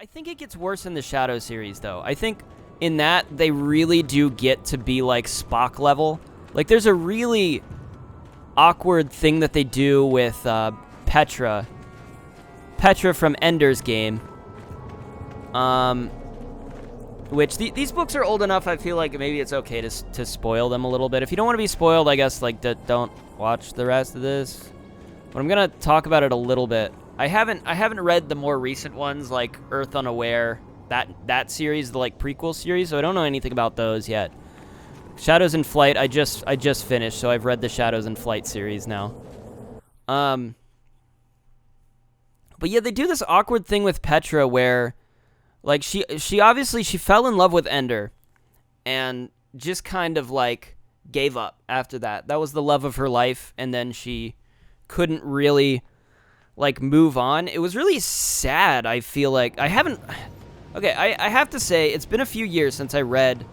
I think it gets worse in the Shadow series, though. I think in that, they really do get to be, like, Spock level. Like, there's a really awkward thing that they do with Petra. Petra from Ender's Game. Which, these books are old enough, I feel like maybe it's okay to spoil them a little bit. If you don't want to be spoiled, I guess, like, don't watch the rest of this. But I'm gonna talk about it a little bit. I haven't read the more recent ones, like Earth Unaware, that series, the, like, prequel series, so I don't know anything about those yet. Shadows in Flight, I just finished, so I've read the Shadows in Flight series now. But yeah, they do this awkward thing with Petra where, like, she obviously, she fell in love with Ender and just kind of, like, gave up after that. That was the love of her life, and then she couldn't really, like, move on. It was really sad, I feel like. I have to say, it's been a few years since I read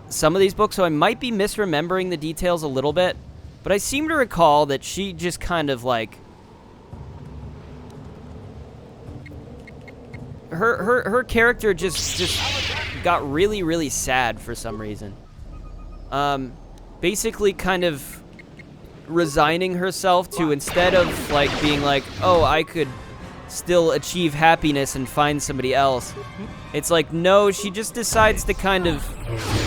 some of these books, so I might be misremembering the details a little bit, but I seem to recall that she just kind of, like, her character just got really, really sad for some reason. Basically kind of resigning herself to, instead of, like, being like, oh, I could still achieve happiness and find somebody else, it's like, no, she just decides to kind of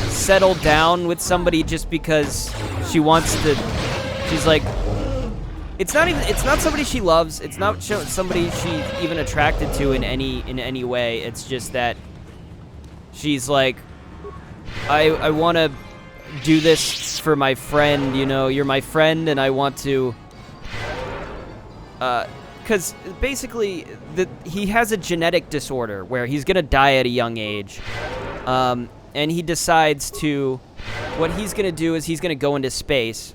settle down with somebody just because she wants to. She's like, it's not somebody she loves, it's not somebody she's even attracted to in any way. It's just that she's like, I want to do this for my friend, you know, you're my friend, and I want to, because basically he has a genetic disorder where he's gonna die at a young age, and he decides to, what he's gonna do is he's gonna go into space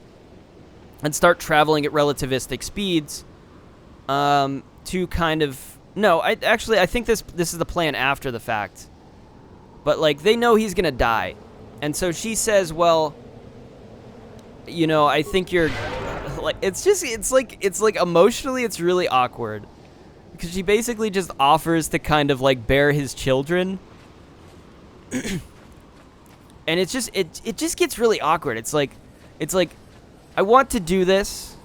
and start traveling at relativistic speeds, to kind of, no, I think this is the plan after the fact, but, like, they know he's gonna die. And so she says, well, you know, I think you're, like, it's like emotionally it's really awkward. Because she basically just offers to kind of, like, bear his children. And it's just, it just gets really awkward. It's like, I want to do this.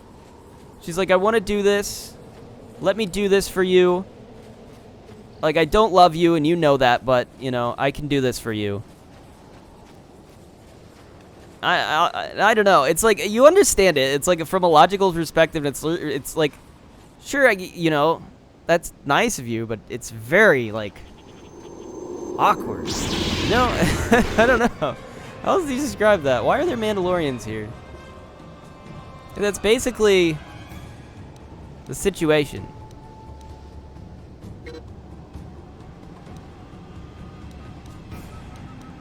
She's like, I want to do this. Let me do this for you. Like, I don't love you and you know that, but, you know, I can do this for you. I don't know. It's like, you understand it. It's like, from a logical perspective, it's like, sure, you know, that's nice of you, but it's very, like, awkward. You know? I don't know. How else do you describe that? Why are there Mandalorians here? And that's basically the situation.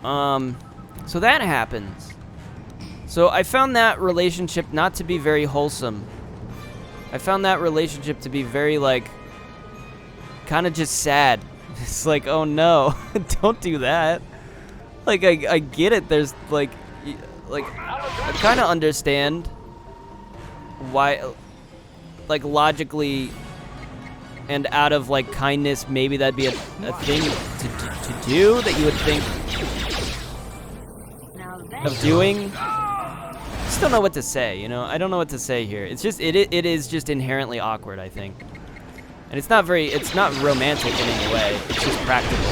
So that happens. So I found that relationship not to be very wholesome. I found that relationship to be very, like, kind of just sad. It's like, oh no, don't do that. Like, I get it. There's, like, I kind of understand why, like, logically and out of, like, kindness, maybe that'd be a thing to do that you would think of doing. I just don't know what to say, you know? I don't know what to say here. It's just, it is just inherently awkward, I think. And it's not romantic in any way. It's just practical.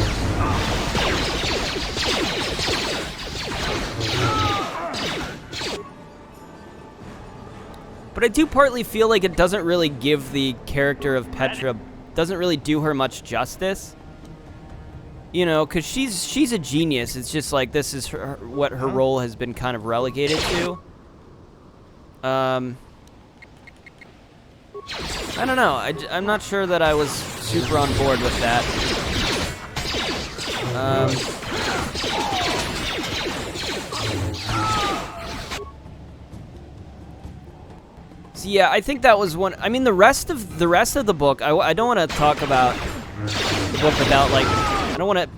But I do partly feel like it doesn't really give the character of Petra, doesn't really do her much justice. You know, because she's a genius. It's just like, this is what her role has been kind of relegated to. I don't know. I'm not sure that I was super on board with that. So yeah, I think that was one. I mean, the rest of the book, I don't want to talk about the book without, like, I don't want to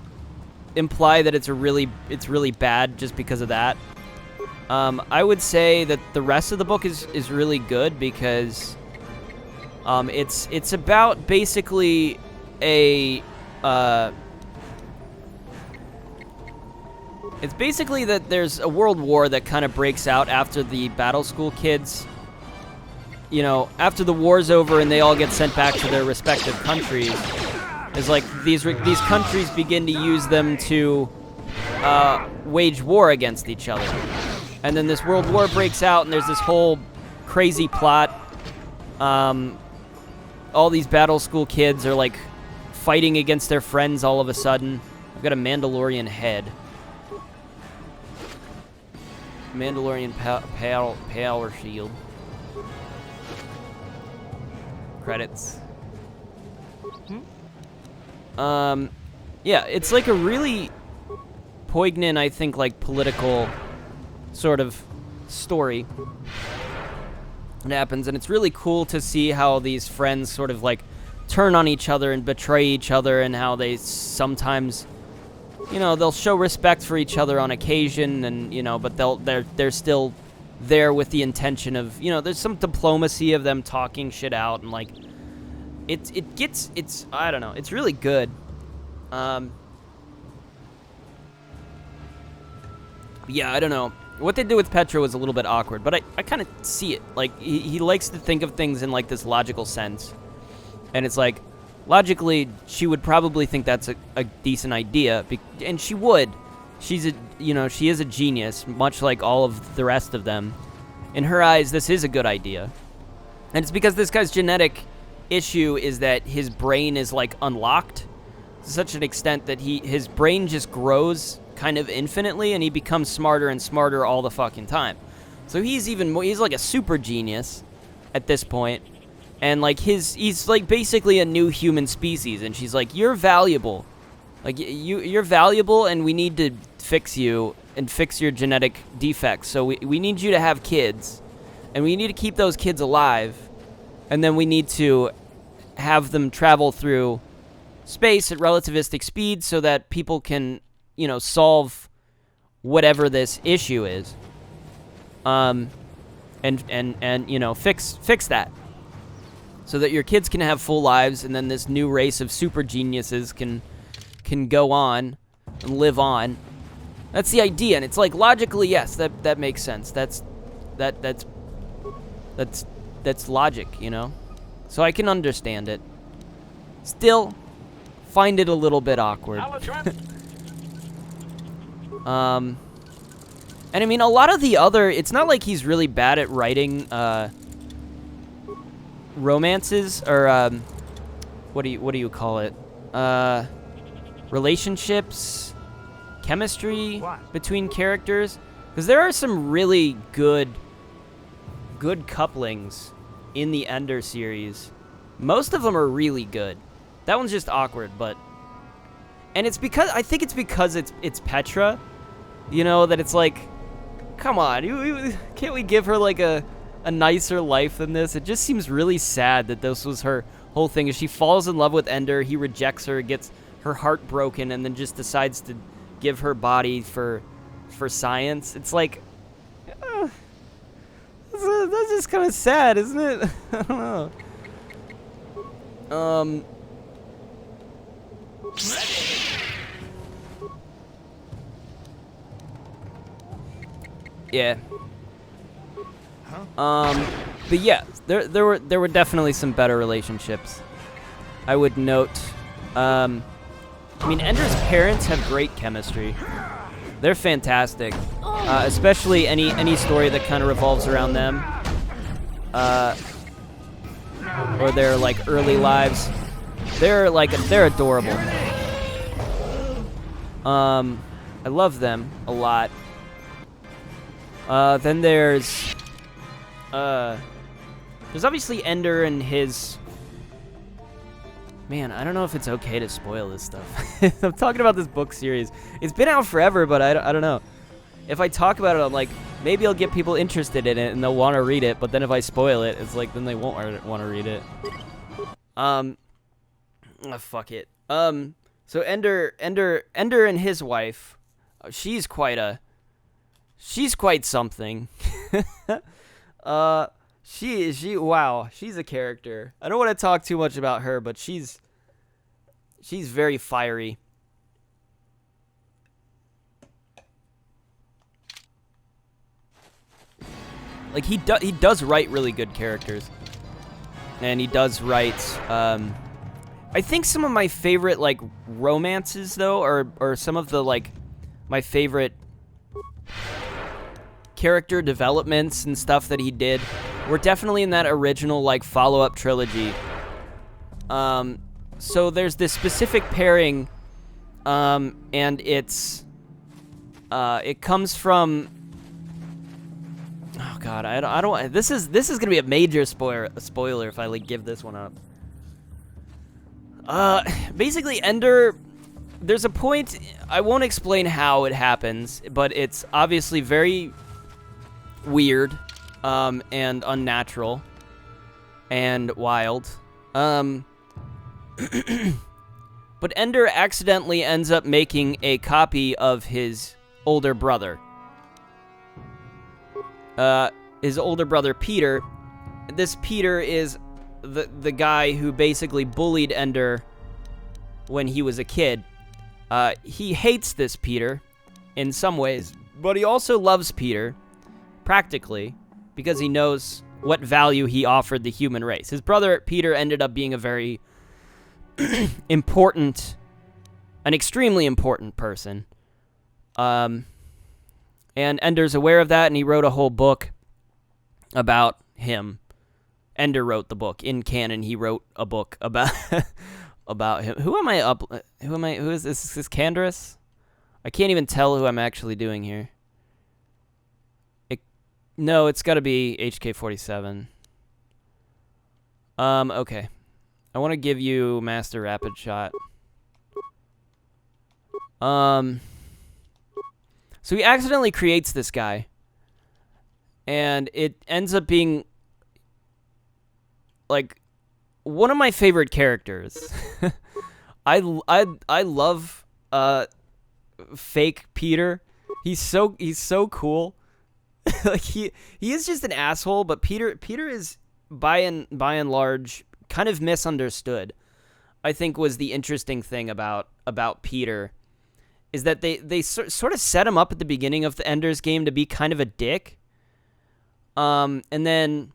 imply that it's really bad just because of that. I would say that the rest of the book is really good because it's about basically a It's basically that there's a world war that kind of breaks out after the battle school kids. You know, after the war's over and they all get sent back to their respective countries, is like these countries begin to use them to wage war against each other. And then this world war breaks out and there's this whole crazy plot. All these battle school kids are like fighting against their friends all of a sudden. I've got a Mandalorian head. Mandalorian power shield. Credits. Yeah, it's like a really poignant, I think, like political sort of story that happens, and it's really cool to see how these friends sort of like turn on each other and betray each other, and how they sometimes, you know, they'll show respect for each other on occasion, and you know, but they're still there with the intention of, you know, there's some diplomacy of them talking shit out, and like it's I don't know, it's really good. Yeah, I don't know. What they did with Petra was a little bit awkward, but I kind of see it. Like, he likes to think of things in, like, this logical sense. And it's like, logically, she would probably think that's a decent idea. And she would. She is a genius, much like all of the rest of them. In her eyes, this is a good idea. And it's because this guy's genetic issue is that his brain is, like, unlocked to such an extent that his brain just grows kind of infinitely, and he becomes smarter and smarter all the fucking time. So he's even more, he's like a super genius at this point, and like he's like basically a new human species, and she's like, you're valuable, like you're valuable, and we need to fix you and fix your genetic defects, so we need you to have kids, and we need to keep those kids alive, and then we need to have them travel through space at relativistic speed so that people can, you know, solve whatever this issue is, and you know, fix that, so that your kids can have full lives, and then this new race of super geniuses can go on and live on. That's the idea, and it's like logically, yes, that makes sense. That's logic, you know. So I can understand it. Still, find it a little bit awkward. And I mean, a lot of the other, it's not like he's really bad at writing, romances, or, what do you call it? Relationships, chemistry between characters, because there are some really good couplings in the Ender series. Most of them are really good. That one's just awkward, but, and it's because, I think it's because it's Petra. You know, that it's like, come on, can't we give her, like, a nicer life than this? It just seems really sad that this was her whole thing. Is she falls in love with Ender, he rejects her, gets her heart broken, and then just decides to give her body for science. It's like, that's just kind of sad, isn't it? I don't know. Yeah. But yeah, there were definitely some better relationships. I would note. I mean, Ender's parents have great chemistry. They're fantastic. Especially any story that kind of revolves around them. Or their like early lives. They're adorable. I love them a lot. Then there's obviously Ender and his... Man, I don't know if it's okay to spoil this stuff. I'm talking about this book series. It's been out forever, but I don't know. If I talk about it, I'm like, maybe I'll get people interested in it and they'll want to read it, but then if I spoil it, it's like, then they won't want to read it. Fuck it. So Ender and his wife, she's quite something. Wow, she's a character. I don't want to talk too much about her, but she's She's very fiery. Like, he does write really good characters. And he does write, I think some of my favorite, like, romances, though, or some of the, like, my favorite character developments and stuff that he did were definitely in that original, like, follow-up trilogy. So there's this specific pairing, and it comes from... Oh God, I don't. This is gonna be a major spoiler if I like give this one up. Basically, Ender. There's a point. I won't explain how it happens, but it's obviously very weird, and unnatural, and wild. But Ender accidentally ends up making a copy of his older brother. His older brother, Peter. This Peter is the guy who basically bullied Ender when he was a kid. He hates this Peter in some ways, but he also loves Peter, practically, because he knows what value he offered the human race. His brother, Peter, ended up being a very important, an extremely important person. And Ender's aware of that, and he wrote a whole book about him. Ender wrote the book. In canon, he wrote a book about about him. Who is this? Is this Canderous? I can't even tell who I'm actually doing here. No, it's got to be HK47. Okay. I want to give you Master Rapid Shot. So he accidentally creates this guy, and it ends up being, like, one of my favorite characters. I love fake Peter. He's so cool. Like he is just an asshole, but Peter is by and large kind of misunderstood. I think was the interesting thing about Peter. Is that they sort of set him up at the beginning of the Ender's Game to be kind of a dick. And then,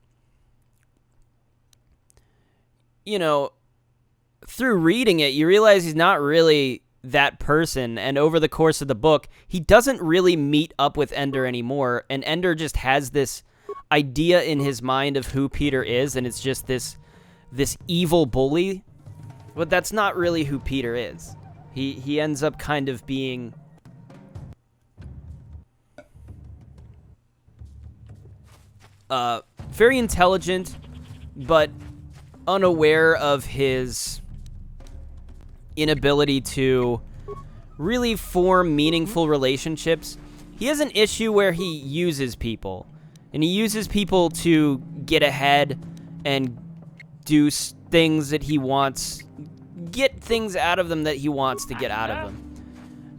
you know, through reading it, you realize he's not really that person. And over the course of the book, he doesn't really meet up with Ender anymore. And Ender just has this idea in his mind of who Peter is. And it's just this evil bully. But that's not really who Peter is. He ends up kind of being very intelligent, but unaware of his inability to really form meaningful relationships. He has an issue where he uses people, and he uses people to get ahead and do things that he wants. Get things out of them that he wants to get out of them.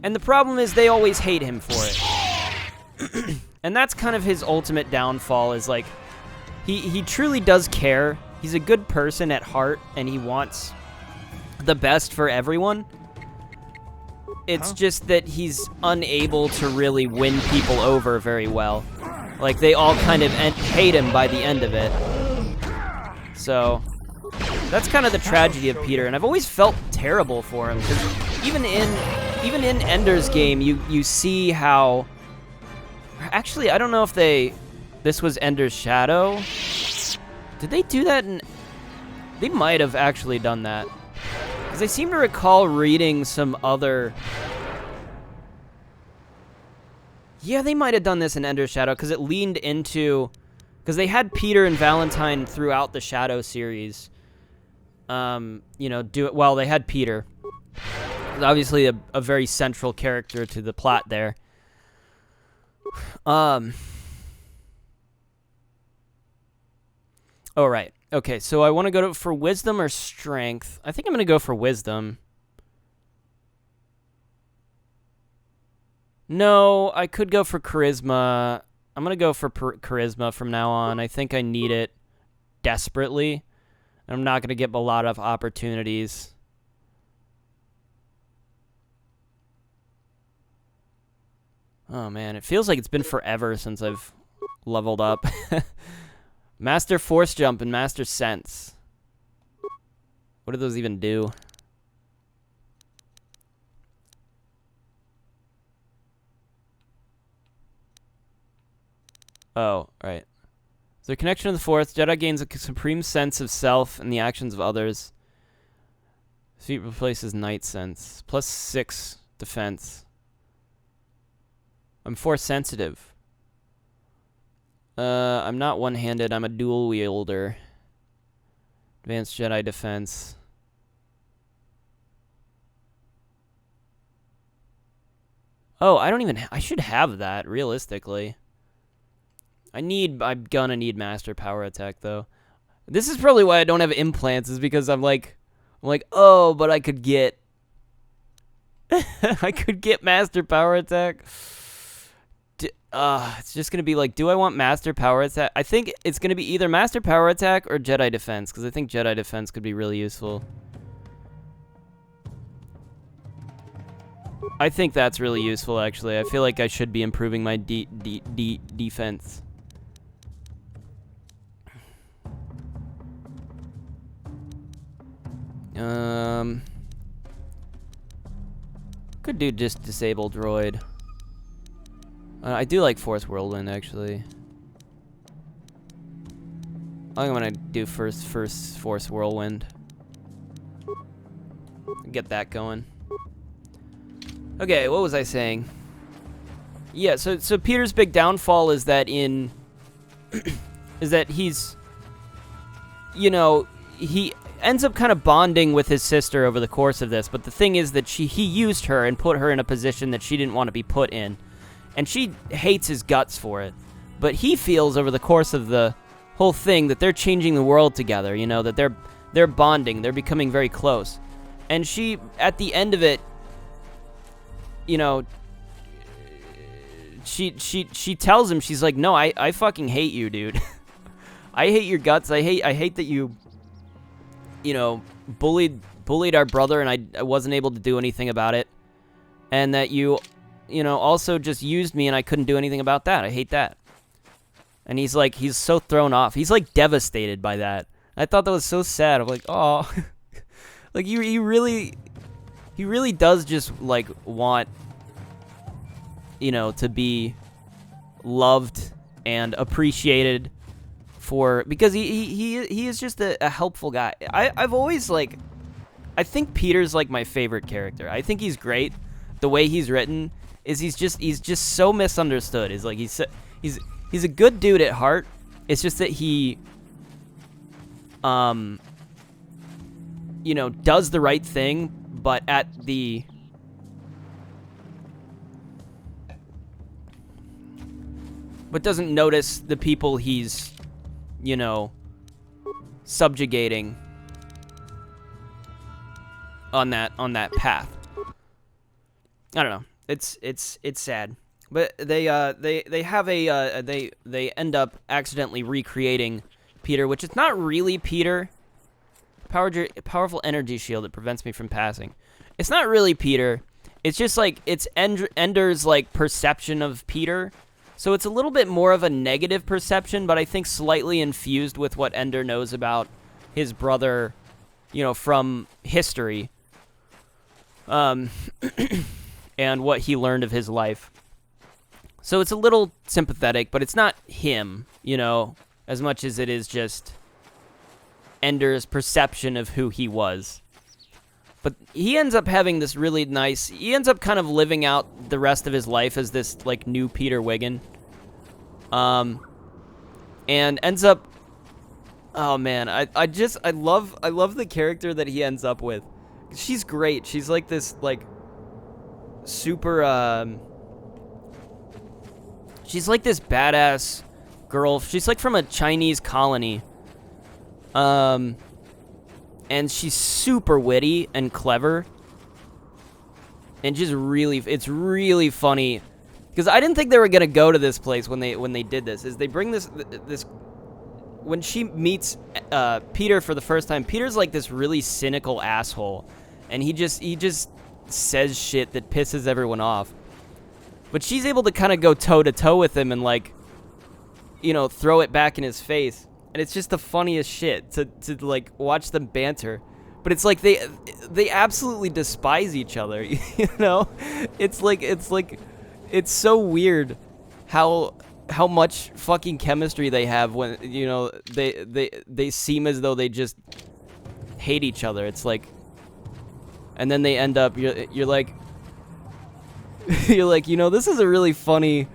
And the problem is they always hate him for it. And that's kind of his ultimate downfall, is like he truly does care. He's a good person at heart, and he wants the best for everyone. It's just that he's unable to really win people over very well. Like, they all kind of hate him by the end of it. So that's kind of the tragedy of Peter, and I've always felt terrible for him, because even in Ender's Game, you see how... Actually, I don't know if this was Ender's Shadow. Did they do that in... They might have actually done that. Because I seem to recall reading some other... Yeah, they might have done this in Ender's Shadow, because it leaned into... Because they had Peter and Valentine throughout the Shadow series. You know, do it. Well, they had Peter. Obviously a very central character to the plot there. Oh, right. Okay, so I want to go for wisdom or strength. I think I'm going to go for wisdom. No, I could go for charisma. I'm going to go for charisma from now on. I think I need it desperately. I'm not going to get a lot of opportunities. Oh, man. It feels like it's been forever since I've leveled up. Master Force Jump and Master Sense. What do those even do? Oh, right. Their connection to the Force, Jedi gains a supreme sense of self and the actions of others. Feet replaces Night Sense. Plus 6 defense. I'm Force sensitive. I'm not one-handed. I'm a dual wielder. Advanced Jedi defense. Oh, I should have that, realistically. I'm gonna need Master Power Attack, though. This is probably why I don't have implants, is because I'm like, oh, but I could get... I could get Master Power Attack. It's just gonna be like, do I want Master Power Attack? I think it's gonna be either Master Power Attack or Jedi Defense, because I think Jedi Defense could be really useful. I think that's really useful, actually. I feel like I should be improving my defense. Could do just disable droid. I do like Force Whirlwind, actually. I'm gonna do first Force Whirlwind. Get that going. Okay, what was I saying? Yeah, so Peter's big downfall is that is that he's, you know, he ends up kind of bonding with his sister over the course of this, but the thing is that he used her and put her in a position that she didn't want to be put in, and she hates his guts for it. But he feels over the course of the whole thing that they're changing the world together, you know, that they're bonding, they're becoming very close. And she, at the end of it, you know, she tells him, she's like, no, I fucking hate you, dude. I hate your guts. I hate that you know, bullied our brother, and I wasn't able to do anything about it, and that you know, also just used me, and I couldn't do anything about that. I hate that. And he's like, he's so thrown off. He's like devastated by that. I thought that was so sad. I'm like, oh, like he really does just like want, you know, to be loved and appreciated for, because he is just a helpful guy. I've always like, I think Peter's like my favorite character. I think he's great. The way he's written is he's just so misunderstood. Is like he's a good dude at heart. It's just that he you know, does the right thing, but doesn't notice the people he's, you know, subjugating on that path. I don't know. It's sad. But they have they end up accidentally recreating Peter, which is not really Peter. Powerful energy shield that prevents me from passing. It's not really Peter. It's just like it's Ender's like perception of Peter. So it's a little bit more of a negative perception, but I think slightly infused with what Ender knows about his brother, you know, from history. And what he learned of his life. So it's a little sympathetic, but it's not him, you know, as much as it is just Ender's perception of who he was. But he ends up having this really nice... He ends up kind of living out the rest of his life as this, like, new Peter Wiggin. And ends up... Oh, man. I love the character that he ends up with. She's great. She's like this, like, super, she's like this badass girl. She's like from a Chinese colony. And she's super witty and clever. And just really, it's really funny. Because I didn't think they were going to go to this place when they did this. Is they bring this when she meets Peter for the first time, Peter's like this really cynical asshole. And he just says shit that pisses everyone off. But she's able to kind of go toe-to-toe with him and, like, you know, throw it back in his face. And it's just the funniest shit to like, watch them banter. But it's like they absolutely despise each other, you know? It's so weird how much fucking chemistry they have when, you know, they seem as though they just hate each other. It's like, and then they end up, you're like, you're like, you know, this is a really funny,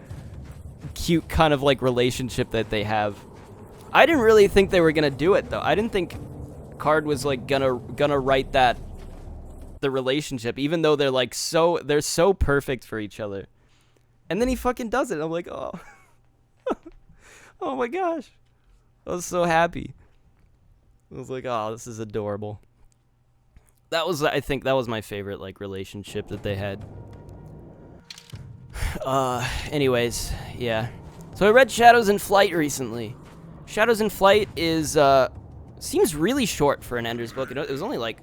cute kind of like relationship that they have. I didn't really think they were gonna do it though. I didn't think Card was like gonna write the relationship, even though they're so perfect for each other. And then he fucking does it. I'm like, oh, oh my gosh, I was so happy. I was like, oh, this is adorable. I think that was my favorite like relationship that they had. Anyways, yeah. So I read Shadows in Flight recently. Shadows in Flight is seems really short for an Ender's book. It was only like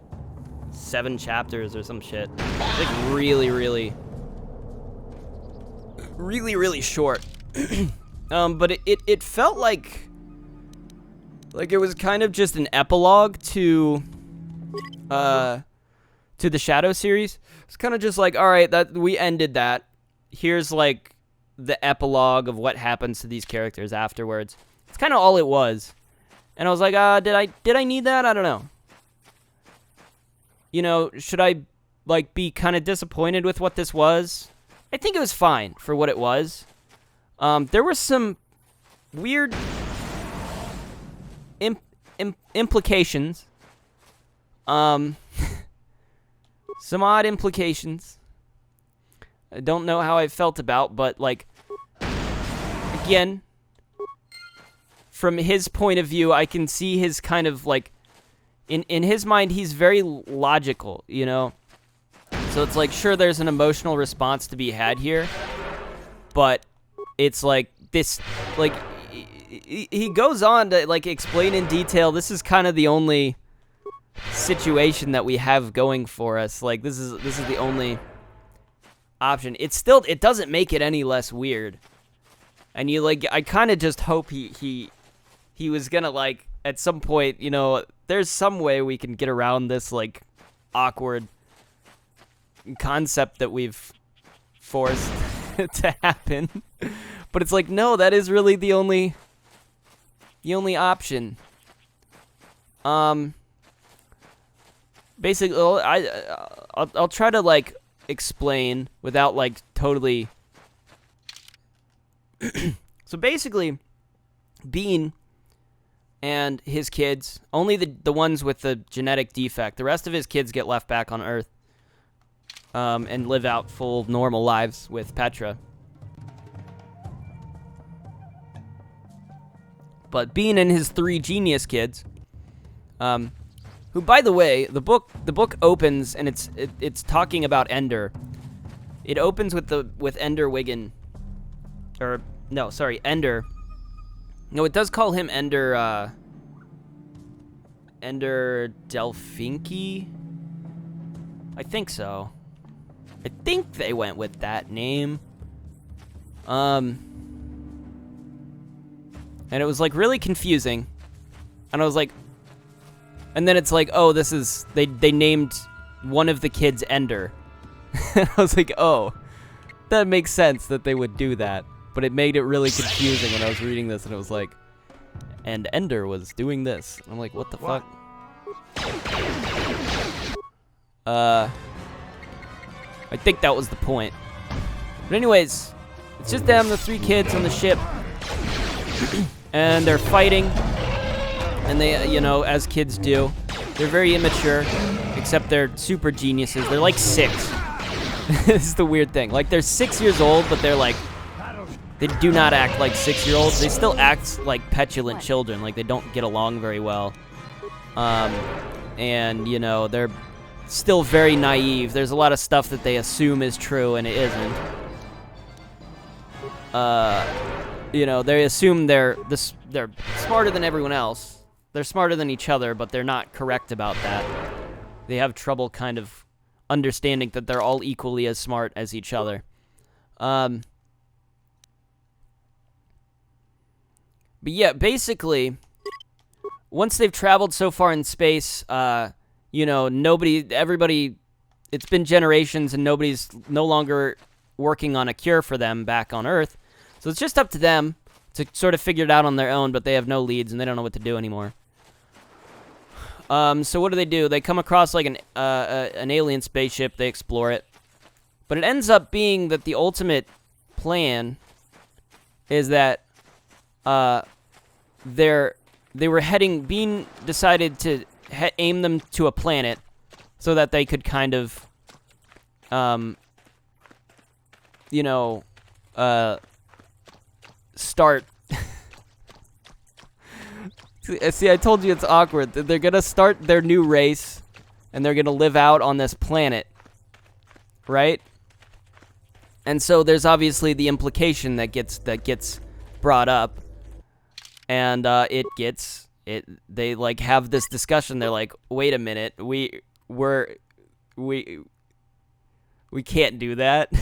7 chapters or some shit. It's like really, really, really, really short. But it felt like it was kind of just an epilogue to the Shadow series. It's kind of just like, all right, that we ended that. Here's like the epilogue of what happens to these characters afterwards. It's kind of all it was. And I was like, did I need that? I don't know. You know, should I like be kind of disappointed with what this was? I think it was fine for what it was. There were some weird implications. Some odd implications. I don't know how I felt about, but like, again, from his point of view, I can see his kind of like, in his mind, he's very logical, you know? So it's like, sure, there's an emotional response to be had here, but it's like this, like, he goes on to like explain in detail, this is kind of the only situation that we have going for us. Like, this is the only option. It doesn't make it any less weird. And you like, I kind of just hope he was gonna like, at some point, you know, there's some way we can get around this like awkward concept that we've forced to happen. But it's like, no, that is really the only option. Basically, I'll try to like explain without like totally. So basically, Bean and his kids, only the ones with the genetic defect, the rest of his kids get left back on Earth, and live out full normal lives with Petra. But Bean and his 3 genius kids, who, by the way, the book opens and it's talking about Ender. It opens with Ender Wiggin, or no, sorry, Ender. No, it does call him Ender Delfinki. I think so. I think they went with that name. And it was like really confusing. And I was like, and then it's like, oh, this is, they named one of the kids Ender. And I was like, oh, that makes sense that they would do that. But it made it really confusing when I was reading this, and it was like, and Ender was doing this. I'm like, what the fuck? I think that was the point. But anyways, it's just them, the 3 kids on the ship. And they're fighting. And they, you know, as kids do. They're very immature, except they're super geniuses. They're like 6. This is the weird thing. Like, they're 6 years old, but they're like, they do not act like 6-year-olds. They still act like petulant children. Like, they don't get along very well. And, you know, they're still very naive. There's a lot of stuff that they assume is true, and it isn't. You know, they assume they're smarter than everyone else. They're smarter than each other, but they're not correct about that. They have trouble kind of understanding that they're all equally as smart as each other. But yeah, basically, once they've traveled so far in space, you know, everybody, it's been generations and nobody's no longer working on a cure for them back on Earth. So it's just up to them to sort of figure it out on their own, but they have no leads and they don't know what to do anymore. So what do? They come across like an alien spaceship, they explore it. But it ends up being that the ultimate plan is that they were being decided to aim them to a planet so that they could kind of, you know, start. See, I told you it's awkward. They're gonna start their new race, and they're gonna live out on this planet, right? And so there's obviously the implication that gets brought up, and they like have this discussion. They're like, wait a minute, we can't do that.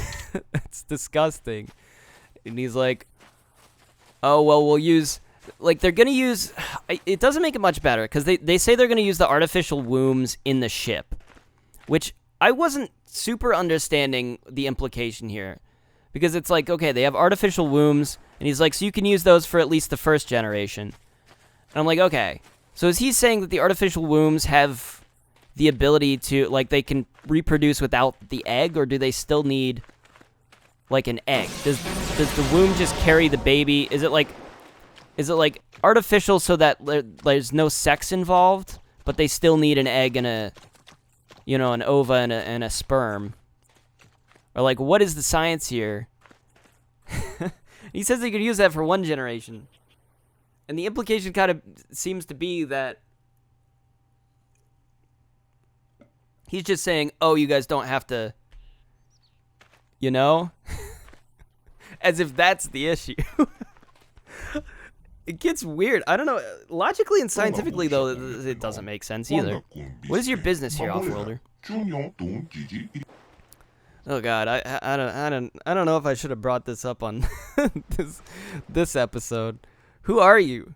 That's disgusting. And he's like, oh well, we'll use. Like, they're going to use... It doesn't make it much better, because they say they're going to use the artificial wombs in the ship, which I wasn't super understanding the implication here. Because it's like, okay, they have artificial wombs, and he's like, so you can use those for at least the first generation. And I'm like, okay. So is he saying that the artificial wombs have the ability to, like, they can reproduce without the egg, or do they still need, like, an egg? Does the womb just carry the baby? Is it like artificial so that there's no sex involved, but they still need an egg and an ova and a sperm? Or like, what is the science here? He says they could use that for one generation. And the implication kind of seems to be that he's just saying, oh, you guys don't have to, you know? As if that's the issue. It gets weird. I don't know. Logically and scientifically, though, it doesn't make sense either. What is your business here, Offworlder? Oh God, I don't know if I should have brought this up on this episode. Who are you?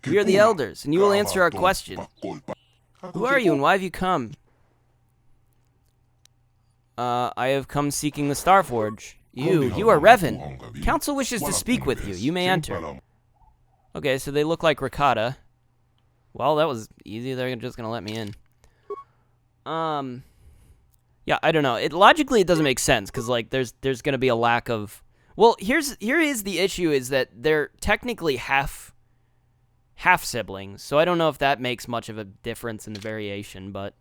We are the elders, and you will answer our question. Who are you, and why have you come? I have come seeking the Starforge. You are Revan. Council wishes to speak with you. You may enter. Okay, so they look like Rakata. Well, that was easy. They're just gonna let me in. Yeah, I don't know. Logically, it doesn't make sense because like there's gonna be a lack of. Well, here is the issue: is that they're technically half siblings. So I don't know if that makes much of a difference in the variation, but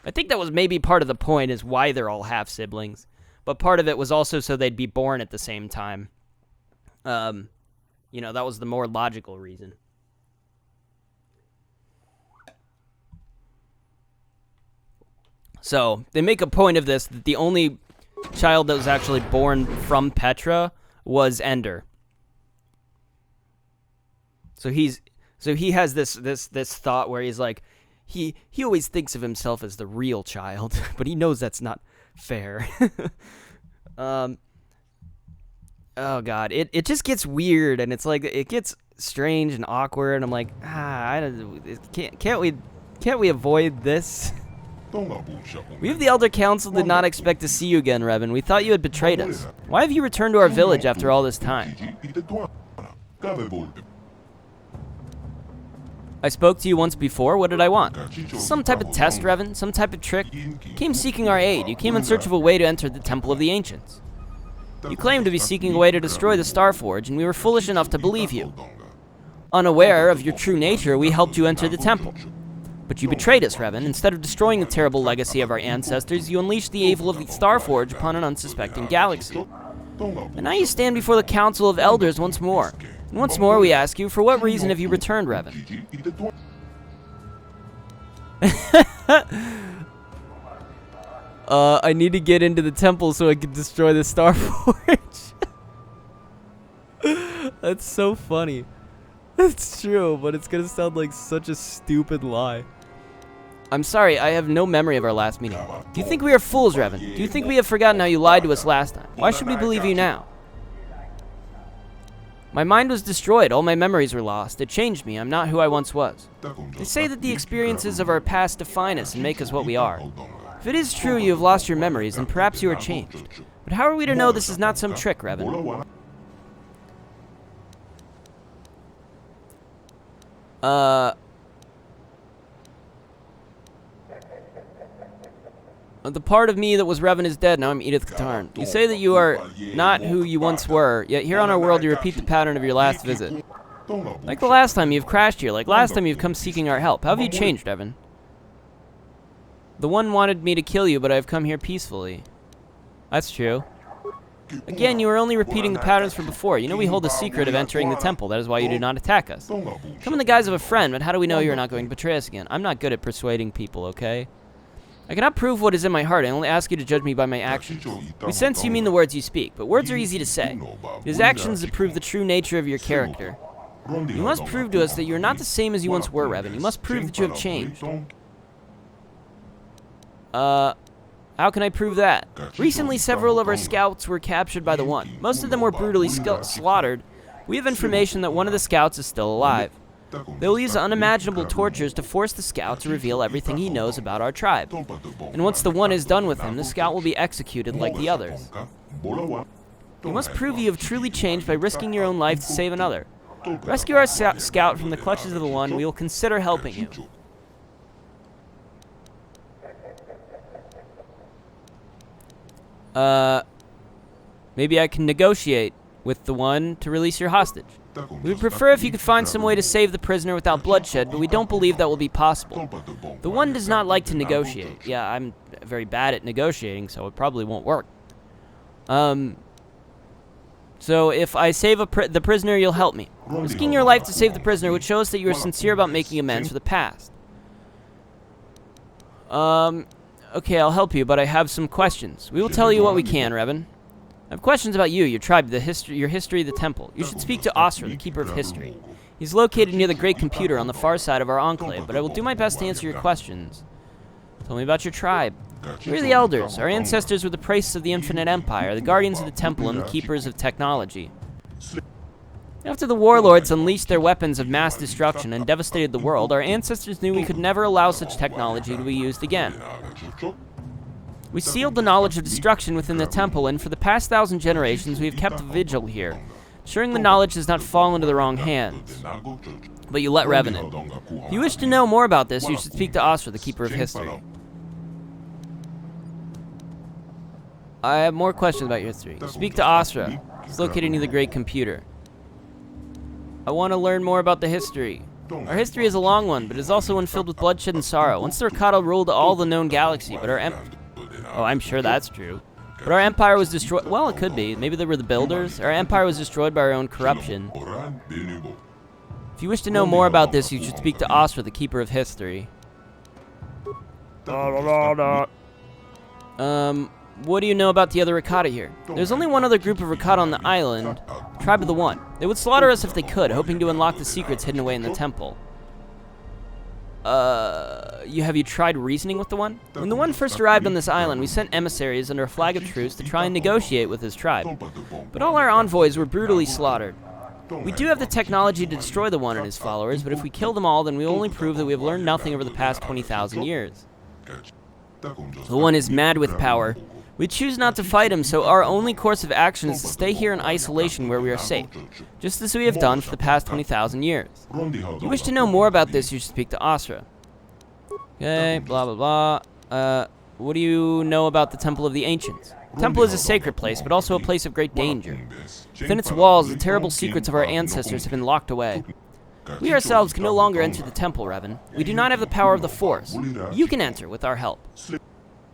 I think that was maybe part of the point is why they're all half siblings. But part of it was also so they'd be born at the same time. You know, that was the more logical reason. So, they make a point of this, that the only child that was actually born from Petra was Ender. So he has this thought where he's like, he always thinks of himself as the real child, but he knows that's not fair. Oh God, it just gets weird, and it's like it gets strange and awkward, and I'm like, can't we avoid this? We of the Elder Council did not expect to see you again, Revan. We thought you had betrayed us. Why have you returned to our village after all this time? I spoke to you once before. What did I want? Some type of test, Revan? Some type of trick? You came seeking our aid. You came in search of a way to enter the Temple of the Ancients. You claimed to be seeking a way to destroy the Starforge, and we were foolish enough to believe you. Unaware of your true nature, we helped you enter the temple. But you betrayed us, Revan. Instead of destroying the terrible legacy of our ancestors, you unleashed the evil of the Starforge upon an unsuspecting galaxy. And now you stand before the Council of Elders once more. And once more we ask you, for what reason have you returned, Revan? I need to get into the temple so I can destroy the Starforge. That's so funny. It's true, but it's gonna sound like such a stupid lie. I'm sorry, I have no memory of our last meeting. Do you think we are fools, Revan? Do you think we have forgotten how you lied to us last time? Why should we believe you now? My mind was destroyed. All my memories were lost. It changed me. I'm not who I once was. They say that the experiences of our past define us and make us what we are. If it is true you have lost your memories, then perhaps you are changed. But how are we to know this is not some trick, Revan? The part of me that was Revan is dead. Now I'm Edith Katarn. You say that you are not who you once were, yet here on our world you repeat the pattern of your last visit. Like the last time you've crashed here, like last time you've come seeking our help. How have you changed, Revan? The one wanted me to kill you, but I've come here peacefully. That's true. Again, you are only repeating the patterns from before. You know we hold the secret of entering the temple. That is why you do not attack us. Come in the guise of a friend, but how do we know you are not going to betray us again? I'm not good at persuading people, okay? I cannot prove what is in my heart. I only ask you to judge me by my actions. We sense you mean the words you speak, but words are easy to say. It is actions that prove the true nature of your character. You must prove to us that you are not the same as you once were, Revan. You must prove that you have changed. How can I prove that? Recently, several of our scouts were captured by the One. Most of them were brutally slaughtered. We have information that one of the scouts is still alive. They will use unimaginable tortures to force the scout to reveal everything he knows about our tribe. And once the One is done with him, the scout will be executed like the others. You must prove you have truly changed by risking your own life to save another. Rescue our scout from the clutches of the One. We will consider helping you. Maybe I can negotiate with the One to release your hostage. We would prefer if you could find some way to save the prisoner without bloodshed, but we don't believe that will be possible. The One does not like to negotiate. Yeah, I'm very bad at negotiating, so it probably won't work. So if I save the prisoner, you'll help me. Risking your life to save the prisoner would show us that you are sincere about making amends for the past. Okay, I'll help you, but I have some questions. We will tell you what we can, Revan. I have questions about you, your tribe, your history, the temple. You should speak to Osra, the Keeper of History. He's located near the Great Computer on the far side of our enclave, but I will do my best to answer your questions. Tell me about your tribe. We are the Elders. Our ancestors were the priests of the Infinite Empire, the guardians of the temple, and the keepers of technology. After the warlords unleashed their weapons of mass destruction and devastated the world, our ancestors knew we could never allow such technology to be used again. We sealed the knowledge of destruction within the temple, and for the past 1,000 generations we have kept a vigil here, ensuring the knowledge does not fall into the wrong hands. But you let Revan in. If you wish to know more about this, you should speak to Osra, the Keeper of History. I have more questions about your history. Speak to Osra. He's located near the Great Computer. I want to learn more about the history. Our history is a long one, but it is also one filled with bloodshed and sorrow. Once the Rakata ruled all the known galaxy, but our Oh, I'm sure that's true. But our empire was destroyed. Well, it could be. Maybe they were the builders. Our empire was destroyed by our own corruption. If you wish to know more about this, you should speak to Osra, the Keeper of History. What do you know about the other Rakata here? There's only one other group of Rakata on the island, Tribe of the One. They would slaughter us if they could, hoping to unlock the secrets hidden away in the temple. Have you tried reasoning with the One? When the One first arrived on this island, we sent emissaries under a flag of truce to try and negotiate with his tribe. But all our envoys were brutally slaughtered. We do have the technology to destroy the One and his followers, but if we kill them all, then we only prove that we have learned nothing over the past 20,000 years. The One is mad with power. We choose not to fight him, so our only course of action is to stay here in isolation where we are safe, just as we have done for the past 20,000 years. If you wish to know more about this, you should speak to Osra. Okay, blah, blah, blah. What do you know about the Temple of the Ancients? The temple is a sacred place, but also a place of great danger. Within its walls, the terrible secrets of our ancestors have been locked away. We ourselves can no longer enter the temple, Revan. We do not have the power of the Force. You can enter with our help.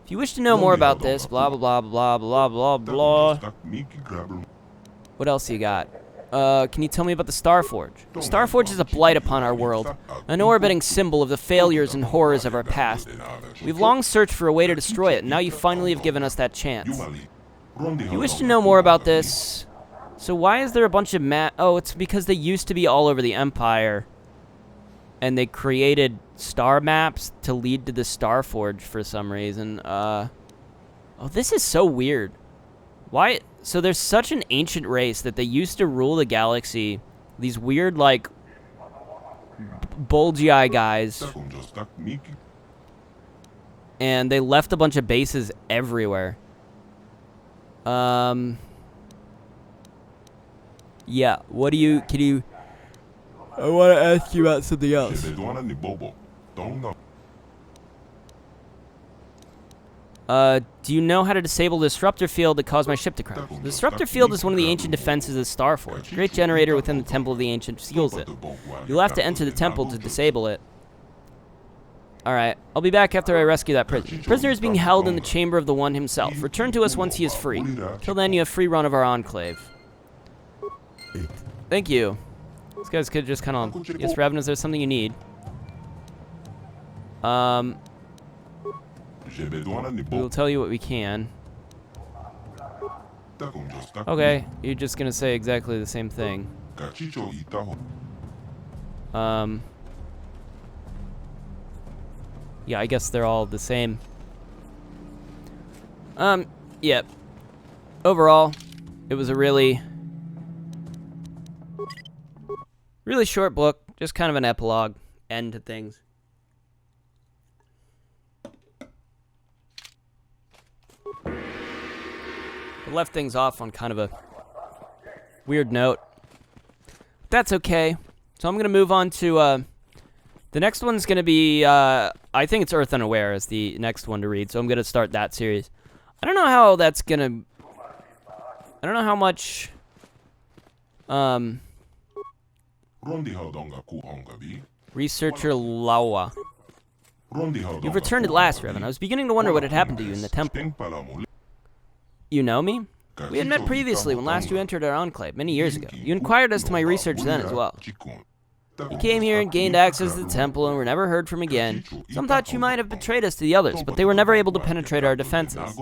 If you wish to know more about this, blah, blah, blah, blah, blah, blah, blah. What else you got? Can you tell me about the Starforge? The Starforge is a blight upon our world, an orbiting symbol of the failures and horrors of our past. We've long searched for a way to destroy it, and now you finally have given us that chance. If you wish to know more about this... So why is there a bunch of Oh, it's because they used to be all over the Empire. and they created star maps to lead to the Star Forge for some reason. Oh, this is so weird. Why? So there's such an ancient race that they used to rule the galaxy. These weird, like, bulgy eye guys. And they left a bunch of bases everywhere. Yeah, what do you, can you, I want to ask you about something else. Do you know how to disable the disruptor field that caused my ship to crash? The disruptor field is one of the ancient defenses of the Star Forge. A great generator within the Temple of the Ancient seals it. You'll have to enter the temple to disable it. Alright, I'll be back after I rescue that prisoner. The prisoner is being held in the chamber of the One himself. Return to us once he is free. Till then, you have free run of our enclave. Thank you. These guys could just kind of... Yes, Raven, is there something you need? We'll tell you what we can. Okay, you're just gonna say exactly the same thing. Yeah, I guess they're all the same. Yeah. Overall, it was a really short book, just kind of an epilogue, end to things. It left things off on kind of a weird note. That's okay. So I'm going to move on to, the next one's going to be, I think it's Earth Unaware is the next one to read, so I'm going to start that series. I don't know how that's going to, I don't know how much, Researcher Lawa. You've returned at last, Revan. I was beginning to wonder what had happened to you in the temple. You know me? We had met previously when last you entered our enclave, many years ago. You inquired as to my research then as well. You came here and gained access to the temple and were never heard from again. Some thought you might have betrayed us to the others, but they were never able to penetrate our defenses.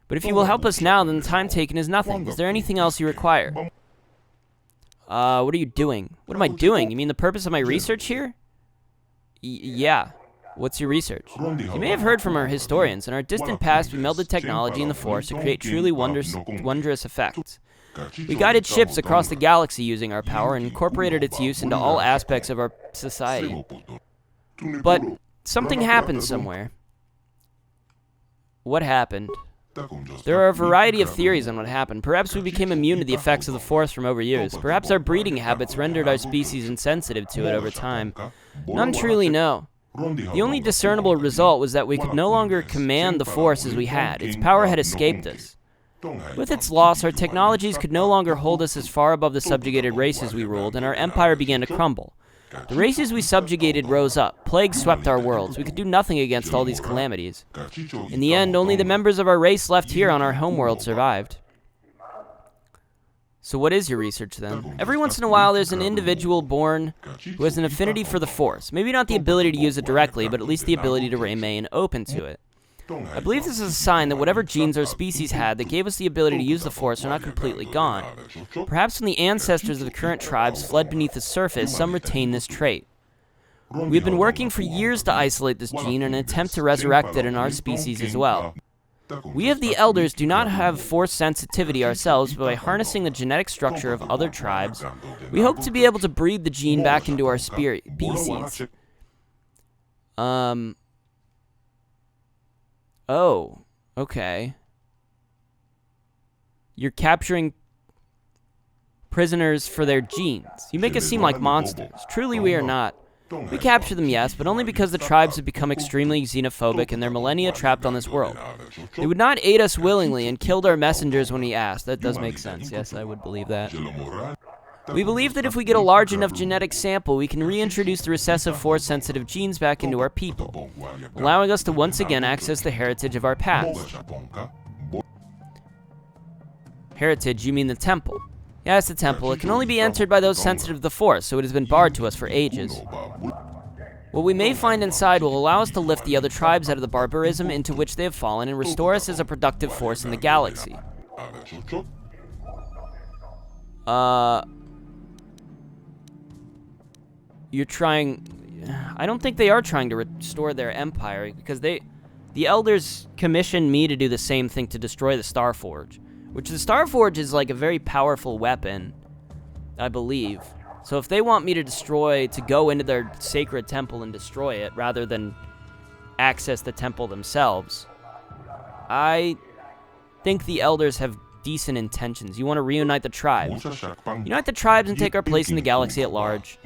But if you will help us now, then the time taken is nothing. Is there anything else you require? What are you doing? What am I doing? You mean the purpose of my research here? Yeah. What's your research? You may have heard from our historians. In our distant past, we melded technology and the Force to create truly wondrous effects. We guided ships across the galaxy using our power and incorporated its use into all aspects of our society. But something happened somewhere. What happened? There are a variety of theories on what happened. Perhaps we became immune to the effects of the Force from overuse. Perhaps our breeding habits rendered our species insensitive to it over time. None truly know. The only discernible result was that we could no longer command the Force as we had. Its power had escaped us. With its loss, our technologies could no longer hold us as far above the subjugated races we ruled, and our empire began to crumble. The races we subjugated rose up. Plague swept our worlds. We could do nothing against all these calamities. In the end, only the members of our race left here on our homeworld survived. So what is your research, then? Every once in a while, there's an individual born who has an affinity for the Force. Maybe not the ability to use it directly, but at least the ability to remain open to it. I believe this is a sign that whatever genes our species had that gave us the ability to use the Force are not completely gone. Perhaps when the ancestors of the current tribes fled beneath the surface, some retained this trait. We've been working for years to isolate this gene in an attempt to resurrect it in our species as well. We of the Elders do not have Force sensitivity ourselves, but by harnessing the genetic structure of other tribes, we hope to be able to breed the gene back into our species. Oh, okay. You're capturing prisoners for their genes. You make us seem like monsters. Truly, we are not. We capture them, yes, but only because the tribes have become extremely xenophobic and their millennia trapped on this world. They would not aid us willingly and killed our messengers when we asked. That does make sense. Yes, I would believe that. We believe that if we get a large enough genetic sample, we can reintroduce the recessive Force-sensitive genes back into our people, allowing us to once again access the heritage of our past. Heritage, you mean the temple? Yes, the temple. It can only be entered by those sensitive to the Force, so it has been barred to us for ages. What we may find inside will allow us to lift the other tribes out of the barbarism into which they have fallen and restore us as a productive force in the galaxy. you're trying... I don't think they are trying to restore their empire, because the Elders commissioned me to do the same thing, to destroy the Starforge. Which the Starforge is like a very powerful weapon, I believe. So if they want me to go into their sacred temple and destroy it, rather than access the temple themselves, I think the Elders have decent intentions. You want to reunite the tribes. Unite the tribes and take our place in the galaxy at large.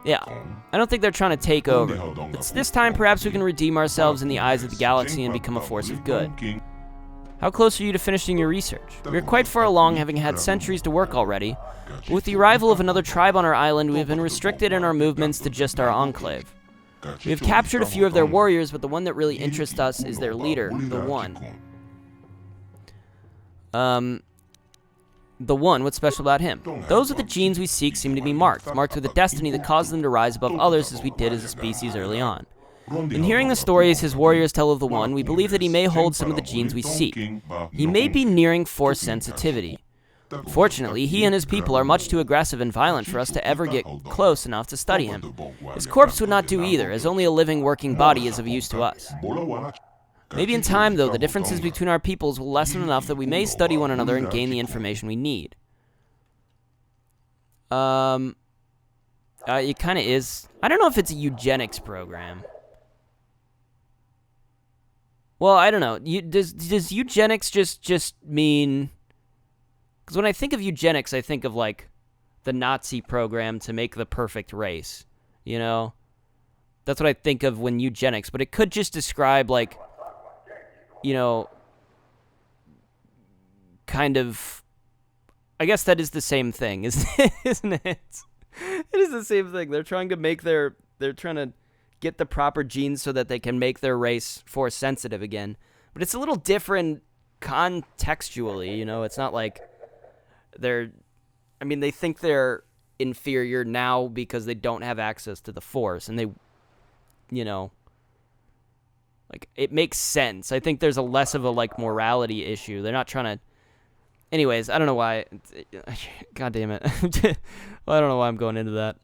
Yeah, I don't think they're trying to take over. It's this time perhaps we can redeem ourselves in the eyes of the galaxy and become a force of good. How close are you to finishing your research? We are quite far along, having had centuries to work already. But with the arrival of another tribe on our island, we have been restricted in our movements to just our enclave. We have captured a few of their warriors, but the one that really interests us is their leader, the One. The One, what's special about him? Those with the genes we seek seem to be marked with a destiny that caused them to rise above others as we did as a species early on. In hearing the stories his warriors tell of the One, we believe that he may hold some of the genes we seek. He may be nearing force sensitivity. Fortunately, he and his people are much too aggressive and violent for us to ever get close enough to study him. His corpse would not do either, as only a living, working body is of use to us. Maybe in time, though, the differences between our peoples will lessen enough that we may study one another and gain the information we need. It kind of is. I don't know if it's a eugenics program. Well, I don't know. Does eugenics just mean... Because when I think of eugenics, I think of, like, the Nazi program to make the perfect race, you know? That's what I think of when eugenics, but it could just describe, like, you know, kind of... I guess that is the same thing, isn't it? It is the same thing. They're trying to make they're trying to get the proper genes so that they can make their race force sensitive again. But it's a little different contextually, you know? It's not like they think they're inferior now because they don't have access to the Force, and they, you know, like, it makes sense. I think there's a less of a, like, morality issue. They're not trying to... Anyways, I don't know why. God damn it. Well, I don't know why I'm going into that.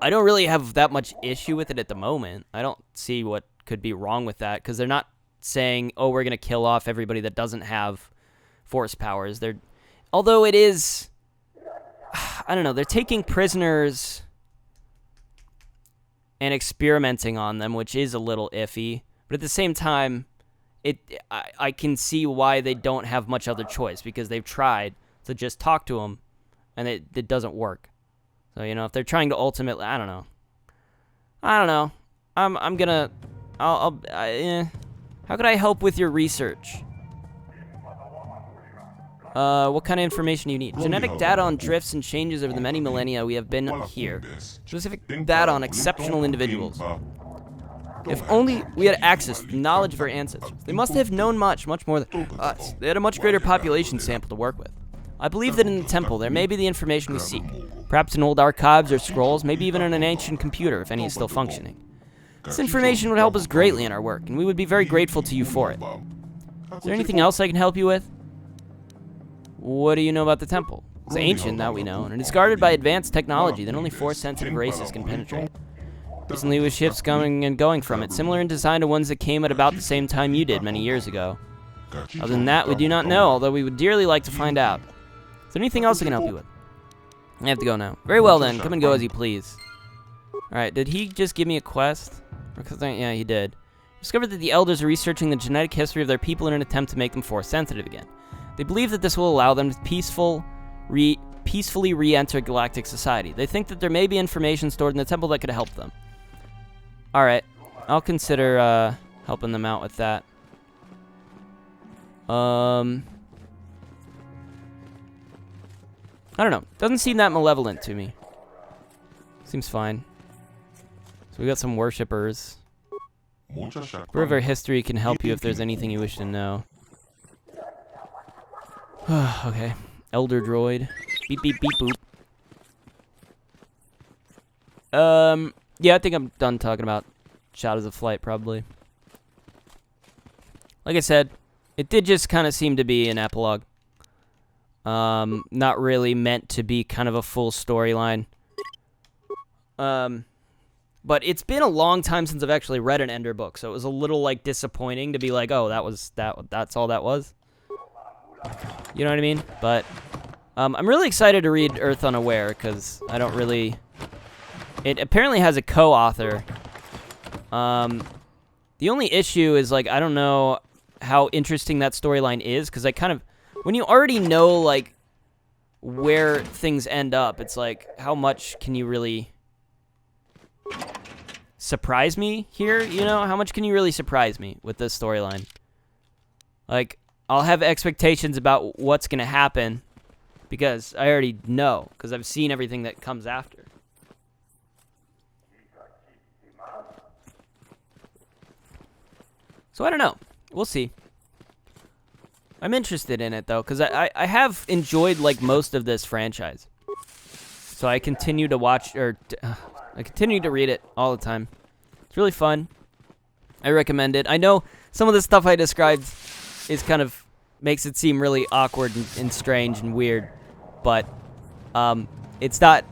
I don't really have that much issue with it at the moment. I don't see what could be wrong with that, because they're not saying, oh, we're going to kill off everybody that doesn't have Force powers. Although it is... I don't know. They're taking prisoners and experimenting on them, which is a little iffy. But at the same time, I can see why they don't have much other choice, because they've tried to just talk to them, and it doesn't work. So, you know, if they're trying to ultimately... I don't know. I'm gonna... How could I help with your research? What kind of information do you need? Genetic data on drifts and changes over the many millennia we have been here. Specific data on exceptional individuals. If only we had access to the knowledge of our ancestors. They must have known much more than us. They had a much greater population sample to work with. I believe that in the temple there may be the information we seek. Perhaps in old archives or scrolls, maybe even in an ancient computer, if any is still functioning. This information would help us greatly in our work, and we would be very grateful to you for it. Is there anything else I can help you with? What do you know about the temple? It's ancient, that we know, and it is guarded by advanced technology that only Force-sensitive races can penetrate. Recently, with ships coming and going from it, similar in design to ones that came at about the same time you did many years ago. Other than that, we do not know, although we would dearly like to find out. Is there anything else I can help you with? I have to go now. Very well then, come and go as you please. Alright, did he just give me a quest? Yeah, he did. Discovered that the Elders are researching the genetic history of their people in an attempt to make them Force-sensitive again. They believe that this will allow them to peacefully re-enter galactic society. They think that there may be information stored in the temple that could help them. Alright, I'll consider helping them out with that. I don't know. Doesn't seem that malevolent to me. Seems fine. So we got some worshippers. River history can help you if there's anything you wish to know. Okay. Elder droid. Beep beep beep boop. Yeah, I think I'm done talking about Shadows of Flight, probably. Like I said, it did just kind of seem to be an epilogue. Not really meant to be kind of a full storyline. But it's been a long time since I've actually read an Ender book, so it was a little like disappointing to be like, oh, that's all that was. You know what I mean? But I'm really excited to read Earth Unaware because I don't really. It apparently has a co-author. The only issue is like I don't know how interesting that storyline is because I kind of when you already know like where things end up, it's like how much can you really surprise me here? You know, how much can you really surprise me with this storyline? Like I'll have expectations about what's gonna happen because I already know because I've seen everything that comes after. So I don't know. We'll see. I'm interested in it, though, because I have enjoyed, like, most of this franchise. So I continue to watch, I continue to read it all the time. It's really fun. I recommend it. I know some of the stuff I described is kind of, makes it seem really awkward and strange and weird. But, it's not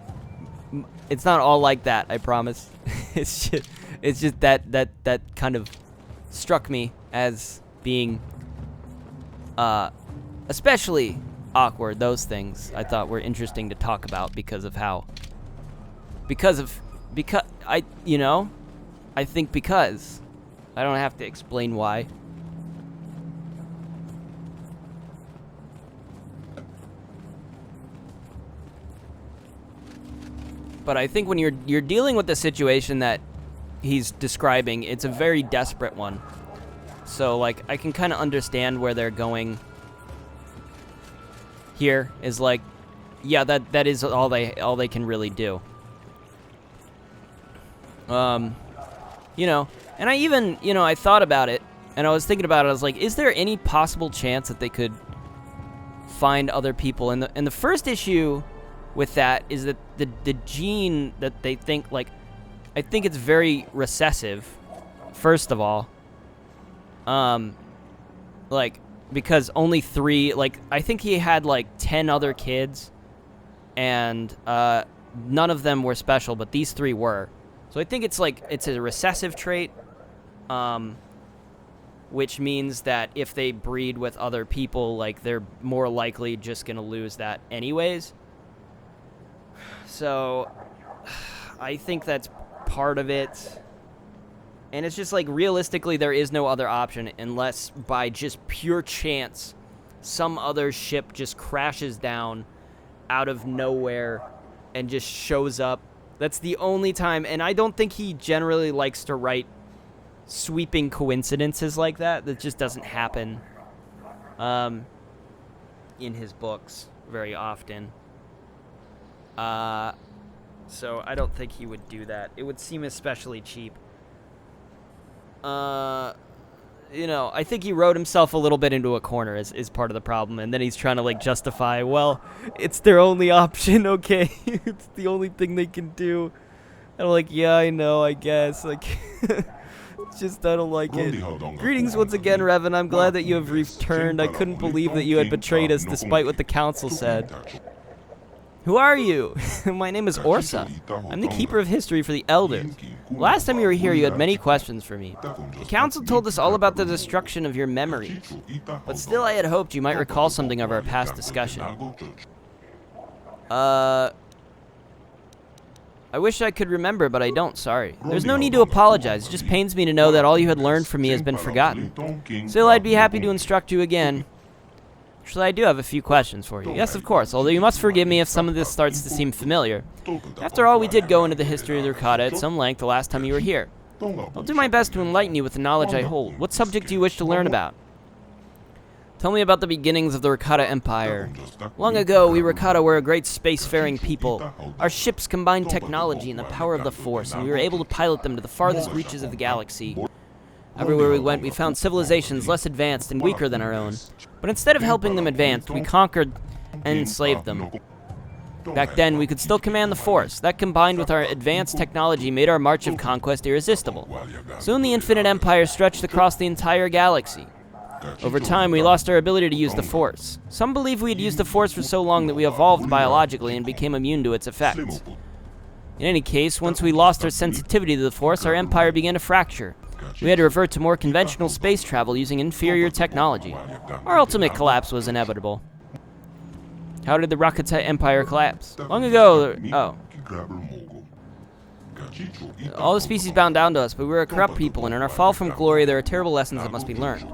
all like that, I promise. It's just that kind of struck me as being especially awkward. Those things I thought were interesting to talk about because I think because I don't have to explain why. But I think when you're dealing with the situation that he's describing, it's a very desperate one. So like I can kind of understand where they're going here is like yeah, that is all they can really do. You know, and I even, you know, I thought about it and I was thinking about it. I was like, is there any possible chance that they could find other people? And the first issue with that is that the gene that they think, like, I think it's very recessive, first of all. Like, because only 3, like, I think he had, like, 10 other kids, and, none of them were special, but these 3 were. So I think it's, like, it's a recessive trait, which means that if they breed with other people, like, they're more likely just gonna lose that anyways. So, I think that's part of it. And it's just like, realistically, there is no other option unless by just pure chance some other ship just crashes down out of nowhere and just shows up. That's the only time, and I don't think he generally likes to write sweeping coincidences like that. That just doesn't happen in his books very often. So I don't think he would do that. It would seem especially cheap. You know, I think he wrote himself a little bit into a corner is part of the problem, and then he's trying to, like, justify, well, it's their only option, okay? It's the only thing they can do. And I'm like, yeah, I know, I guess. Like, it's just, I don't like it. Greetings once again, Revan. I'm glad that you have returned. I couldn't believe that you had betrayed us, despite what the council said. Who are you? My name is Orsa. I'm the Keeper of History for the Elders. Last time you were here, you had many questions for me. The Council told us all about the destruction of your memories. But still, I had hoped you might recall something of our past discussion. I wish I could remember, but I don't, sorry. There's no need to apologize. It just pains me to know that all you had learned from me has been forgotten. Still, I'd be happy to instruct you again. Actually, I do have a few questions for you. Yes, of course, although you must forgive me if some of this starts to seem familiar. After all, we did go into the history of the Rakata at some length the last time you were here. I'll do my best to enlighten you with the knowledge I hold. What subject do you wish to learn about? Tell me about the beginnings of the Rakata Empire. Long ago, we Rakata were a great spacefaring people. Our ships combined technology and the power of the Force, and we were able to pilot them to the farthest reaches of the galaxy. Everywhere we went, we found civilizations less advanced and weaker than our own. But instead of helping them advance, we conquered and enslaved them. Back then, we could still command the Force. That combined with our advanced technology made our march of conquest irresistible. Soon the Infinite Empire stretched across the entire galaxy. Over time, we lost our ability to use the Force. Some believe we had used the Force for so long that we evolved biologically and became immune to its effects. In any case, once we lost our sensitivity to the Force, our empire began to fracture. We had to revert to more conventional space travel using inferior technology. Our ultimate collapse was inevitable. How did the Rakata Empire collapse? Long ago, all the species bound down to us, but we were a corrupt people, and in our fall from glory, there are terrible lessons that must be learned.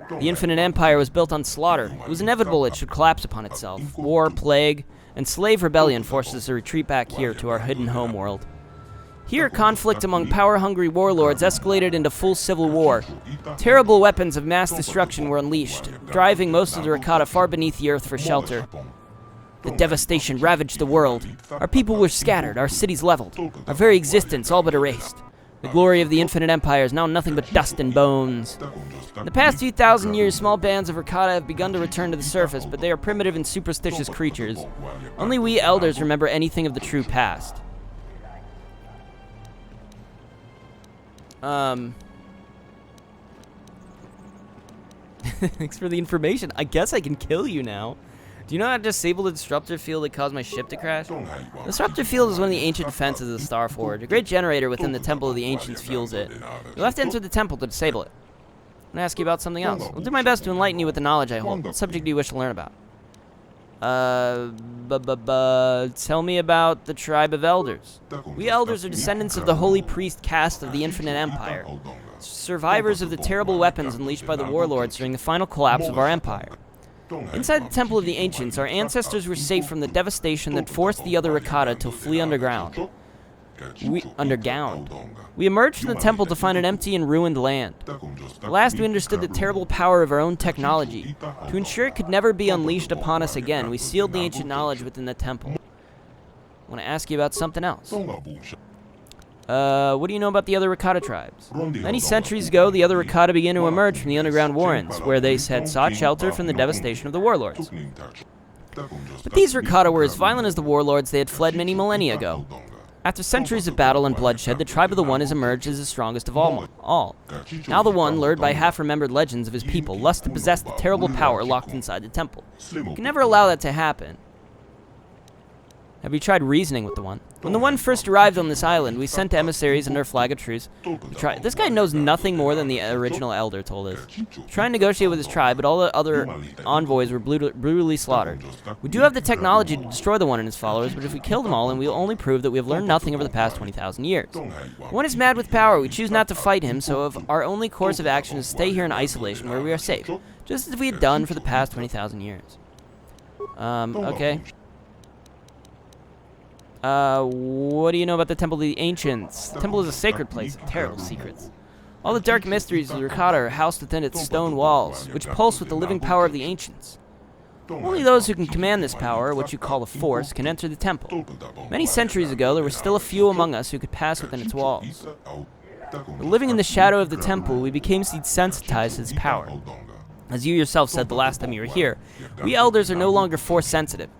The Infinite Empire was built on slaughter. It was inevitable it should collapse upon itself. War, plague, and slave rebellion forced us to retreat back here to our hidden home world. Here, conflict among power-hungry warlords escalated into full civil war. Terrible weapons of mass destruction were unleashed, driving most of the Rakata far beneath the earth for shelter. The devastation ravaged the world. Our people were scattered, our cities leveled, our very existence all but erased. The glory of the Infinite Empire is now nothing but dust and bones. In the past few thousand years, small bands of Rakata have begun to return to the surface, but they are primitive and superstitious creatures. Only we elders remember anything of the true past. Thanks for the information. I guess I can kill you now. Do you know how to disable the disruptor field that caused my ship to crash? The disruptor field is one of the ancient defenses of the Starforge. A great generator within the Temple of the Ancients fuels it. You'll have to enter the temple to disable it. I'm gonna ask you about something else. I'll do my best to enlighten you with the knowledge I hold. What subject do you wish to learn about? Tell me about the tribe of elders. We elders are descendants of the holy priest caste of the Infinite Empire, survivors of the terrible weapons unleashed by the warlords during the final collapse of our empire. Inside the Temple of the Ancients, our ancestors were safe from the devastation that forced the other Rakata to flee underground. We emerged from the temple to find an empty and ruined land. At last we understood the terrible power of our own technology. To ensure it could never be unleashed upon us again, we sealed the ancient knowledge within the temple. I want to ask you about something else. What do you know about the other Rakata tribes? Many centuries ago, the other Rakata began to emerge from the underground warrens, where they had sought shelter from the devastation of the warlords. But these Rakata were as violent as the warlords they had fled many millennia ago. After centuries of battle and bloodshed, the tribe of the One has emerged as the strongest of all. Now the One, lured by half-remembered legends of his people, lusts to possess the terrible power locked inside the temple. You can never allow that to happen. Have you tried reasoning with the One? When the One first arrived on this island, we sent emissaries under a flag of truce. This guy knows nothing more than the original elder told us. Try and negotiate with his tribe, but all the other envoys were brutally slaughtered. We do have the technology to destroy the One and his followers, but if we kill them all, then we will only prove that we have learned nothing over the past 20,000 years. The One is mad with power. We choose not to fight him, so our only course of action is to stay here in isolation where we are safe, just as we had done for the past 20,000 years. Okay. What do you know about the Temple of the Ancients? The temple is a sacred place of terrible secrets. All the dark mysteries of the Rakata are housed within its stone walls, which pulse with the living power of the Ancients. Only those who can command this power, what you call the Force, can enter the temple. Many centuries ago, there were still a few among us who could pass within its walls. But living in the shadow of the temple, we became desensitized to its power. As you yourself said the last time you were here, we elders are no longer Force sensitive.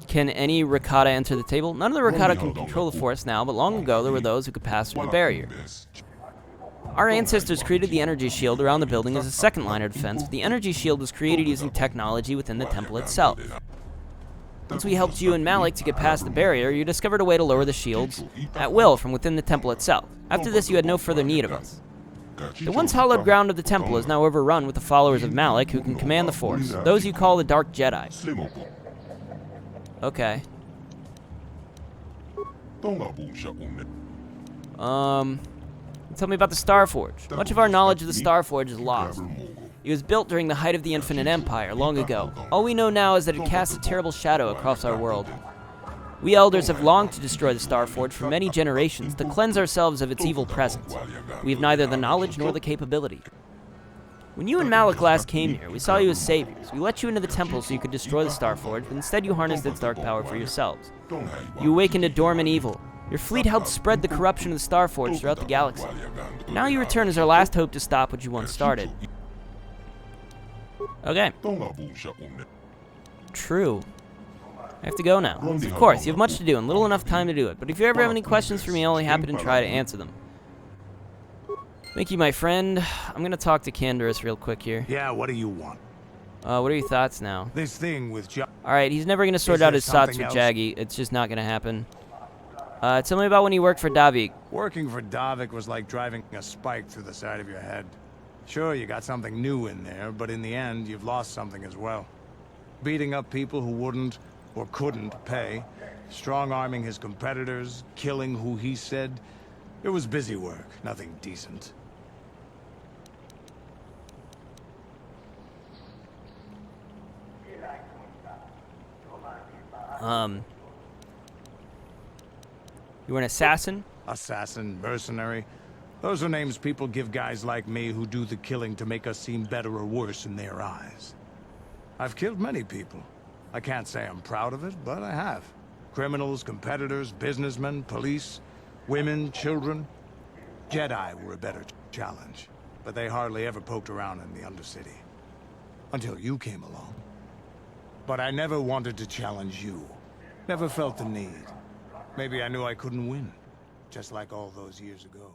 Can any Rakata enter the table? None of the Rakata can control the Force now, but long ago there were those who could pass through the barrier. Our ancestors created the energy shield around the building as a second line of defense, but the energy shield was created using technology within the temple itself. Once we helped you and Malik to get past the barrier, you discovered a way to lower the shields at will from within the temple itself. After this, you had no further need of us. The once hallowed ground of the temple is now overrun with the followers of Malik who can command the Force, those you call the Dark Jedi. Okay. Tell me about the Starforge. Much of our knowledge of the Starforge is lost. It was built during the height of the Infinite Empire, long ago. All we know now is that it casts a terrible shadow across our world. We elders have longed to destroy the Starforge for many generations, to cleanse ourselves of its evil presence. We have neither the knowledge nor the capability. When you and Malik last came here, we saw you as saviors. We let you into the temple so you could destroy the Starforge, but instead you harnessed its dark power for yourselves. You awakened a dormant evil. Your fleet helped spread the corruption of the Starforge throughout the galaxy. Now you return as our last hope to stop what you once started. Okay. True. I have to go now. Of course, you have much to do and little enough time to do it, but if you ever have any questions for me, I'll be happy to try to answer them. Thank you, my friend. I'm gonna talk to Canderous real quick here. Yeah, what do you want? What are your thoughts now? This thing with Alright, he's never gonna sort Is out there his thoughts something with else? Jaggy. It's just not gonna happen. Tell me about when you worked for Davik. Working for Davik was like driving a spike through the side of your head. Sure, you got something new in there, but in the end, you've lost something as well. Beating up people who wouldn't or couldn't pay, strong-arming his competitors, killing who he said. It was busy work, nothing decent. You were an assassin? Assassin, mercenary. Those are names people give guys like me who do the killing to make us seem better or worse in their eyes. I've killed many people. I can't say I'm proud of it, but I have. Criminals, competitors, businessmen, police, women, children. Jedi were a better challenge, but they hardly ever poked around in the Undercity. Until you came along. But I never wanted to challenge you. Never felt the need. Maybe I knew I couldn't win, just like all those years ago.